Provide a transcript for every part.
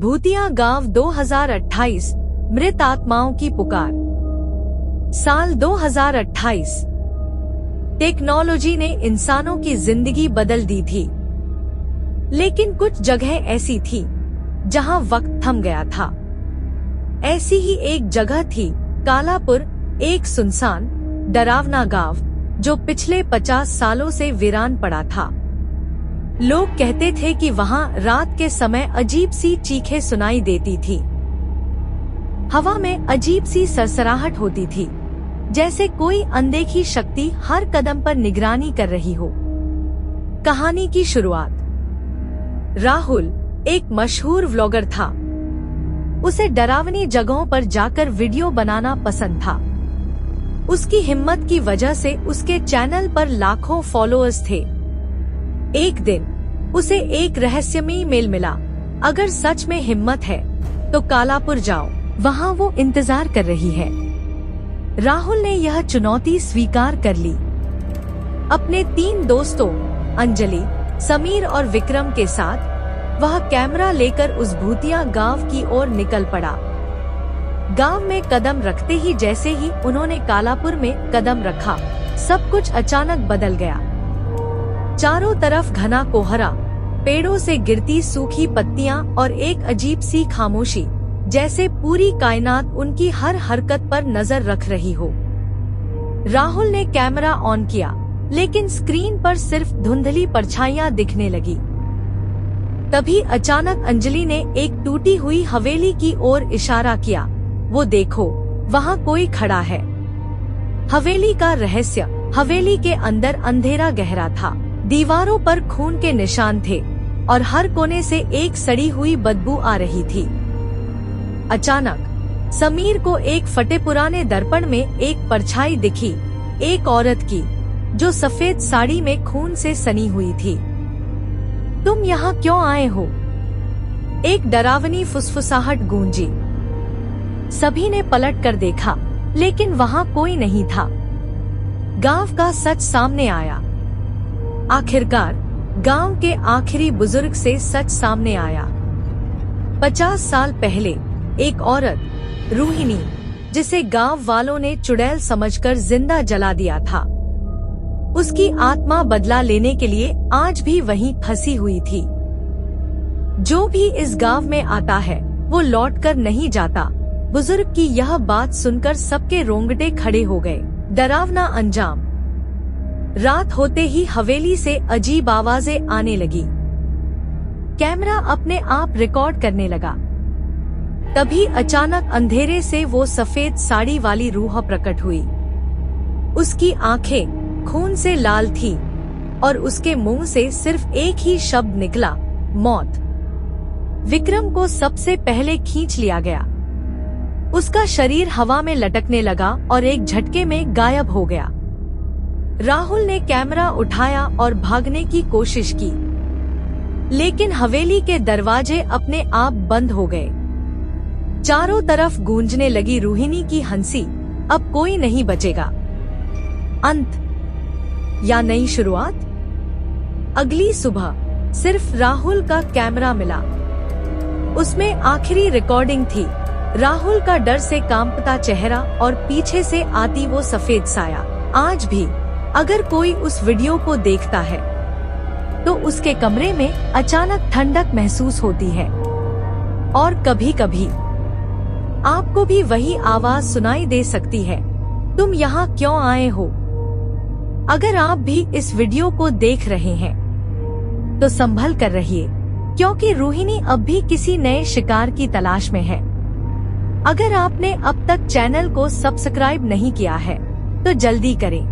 भूतिया गांव 2028 मृत आत्माओं की पुकार। साल 2028। टेक्नोलॉजी ने इंसानों की जिंदगी बदल दी थी, लेकिन कुछ जगह ऐसी थी जहां वक्त थम गया था। ऐसी ही एक जगह थी कालापुर, एक सुनसान डरावना गांव जो पिछले 50 सालों से वीरान पड़ा था। लोग कहते थे कि वहां रात के समय अजीब सी चीखें सुनाई देती थी। हवा में अजीब सी सरसराहट होती थी, जैसे कोई अनदेखी शक्ति हर कदम पर निगरानी कर रही हो। कहानी की शुरुआत। राहुल एक मशहूर व्लॉगर था। उसे डरावनी जगहों पर जाकर वीडियो बनाना पसंद था। उसकी हिम्मत की वजह से उसके चैनल पर लाखों फॉलोअर्स थे। एक दिन उसे एक रहस्यमयी मेल मिला। अगर सच में हिम्मत है तो कालापुर जाओ, वहां वो इंतजार कर रही है। राहुल ने यह चुनौती स्वीकार कर ली। अपने 3 दोस्तों अंजलि, समीर और विक्रम के साथ वह कैमरा लेकर उस भूतिया गांव की ओर निकल पड़ा। गांव में कदम रखते ही जैसे ही उन्होंने कालापुर में कदम रखा, सब कुछ अचानक बदल गया। चारों तरफ घना कोहरा, पेड़ों से गिरती सूखी पत्तियां और एक अजीब सी खामोशी, जैसे पूरी कायनात उनकी हर हरकत पर नजर रख रही हो। राहुल ने कैमरा ऑन किया, लेकिन स्क्रीन पर सिर्फ धुंधली परछाइयां दिखने लगी। तभी अचानक अंजलि ने एक टूटी हुई हवेली की ओर इशारा किया। वो देखो, वहाँ कोई खड़ा है। हवेली का रहस्य। हवेली के अंदर अंधेरा गहरा था। दीवारों पर खून के निशान थे और हर कोने से एक सड़ी हुई बदबू आ रही थी। अचानक समीर को एक फटे पुराने दर्पण में एक परछाई दिखी, एक औरत की, जो सफेद साड़ी में खून से सनी हुई थी। तुम यहाँ क्यों आए हो? एक डरावनी फुसफुसाहट गूंजी। सभी ने पलट कर देखा, लेकिन वहाँ कोई नहीं था। गांव का सच सामने आया। आखिरकार गांव के आखिरी बुजुर्ग से सच सामने आया। 50 साल पहले एक औरत रोहिणी, जिसे गांव वालों ने चुड़ैल समझकर जिंदा जला दिया था, उसकी आत्मा बदला लेने के लिए आज भी वहीं फंसी हुई थी। जो भी इस गांव में आता है वो लौटकर नहीं जाता। बुजुर्ग की यह बात सुनकर सबके रोंगटे खड़े हो गए। डरावना अंजाम। रात होते ही हवेली से अजीब आवाजें आने लगी। कैमरा अपने आप रिकॉर्ड करने लगा। तभी अचानक अंधेरे से वो सफेद साड़ी वाली रूह प्रकट हुई। उसकी आंखें खून से लाल थी और उसके मुंह से सिर्फ एक ही शब्द निकला, मौत। विक्रम को सबसे पहले खींच लिया गया। उसका शरीर हवा में लटकने लगा और एक झटके में गायब हो गया। राहुल ने कैमरा उठाया और भागने की कोशिश की, लेकिन हवेली के दरवाजे अपने आप बंद हो गए। चारों तरफ गूंजने लगी रोहिणी की हंसी, अब कोई नहीं बचेगा। अंत या नई शुरुआत? अगली सुबह सिर्फ राहुल का कैमरा मिला। उसमें आखिरी रिकॉर्डिंग थी। राहुल का डर से कांपता चेहरा और पीछे से आती वो सफेद साया। आज भी अगर कोई उस वीडियो को देखता है तो उसके कमरे में अचानक ठंडक महसूस होती है। और कभी-कभी आपको भी वही आवाज सुनाई दे सकती है, तुम यहाँ क्यों आए हो? अगर आप भी इस वीडियो को देख रहे हैं तो संभल कर रहिए, क्योंकि रोहिणी अब भी किसी नए शिकार की तलाश में है। अगर आपने अब तक चैनल को सब्सक्राइब नहीं किया है तो जल्दी करें,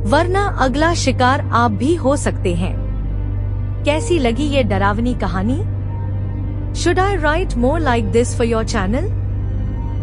वरना अगला शिकार आप भी हो सकते हैं। कैसी लगी ये डरावनी कहानी? Should I write more like this for your channel?